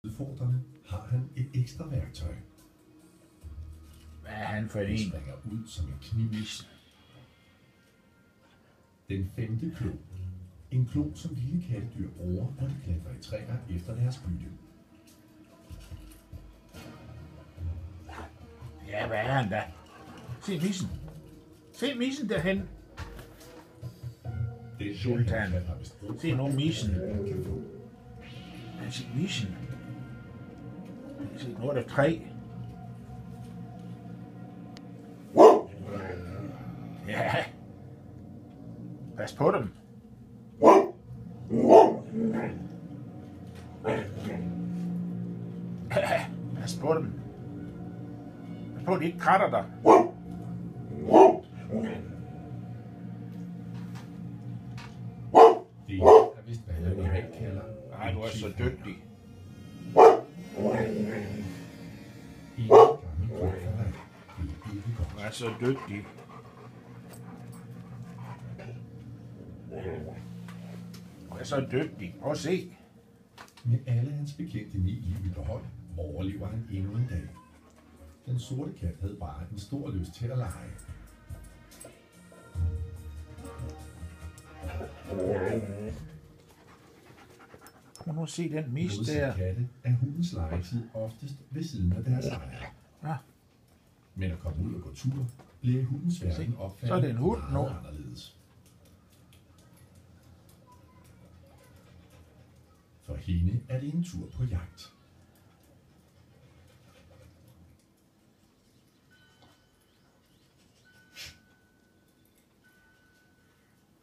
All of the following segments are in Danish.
Udfordrende har han et ekstra værktøj. Hvad er han for Den en? springer ud som en kniv. Den 5. klo. En klo, som lille kattedyr bruger, når de klatrer i træer efter deres bytte. Ja, hvad er han da? Se missen. Se missen derhen. Den Sultan. har vist brug for Se nu missen. alt, han kan få. Han se missen. Se, nu er der 3. Ja. Pas på dem. Pas på dem. Pas på, de ikke kratter dig. Det er vist, hvad han i regel kalder. Nej, du er så dygtig. En gammel klokkerej. Det er ikke godt. Du er så dygtig. Du er så dygtig. Prøv at se. Med alle hans bekendte 9 liv i behold, overlever han endnu en dag. Den sorte kat havde bare en stor lyst til at lege. Prøv nu at se den mis Modsat der. katte er hundens legetid oftest ved siden af deres ejer. Ja. Men at komme ud og gå tur, bliver hundens verden opfattet så er det en hund meget nu. anderledes. For hende er det en tur på jagt.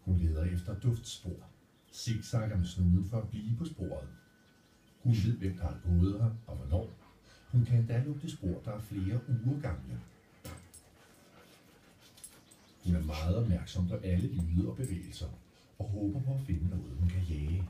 Hun leder efter duftspor, zigzagger med snuden for at blive på sporet. Hun ved, hvem der har gået her og hvornår. Hun kan endda lugte spor, der er flere uger gamle. Hun er meget opmærksom på alle lyde og bevægelser, og håber på at finde noget, hun kan jage.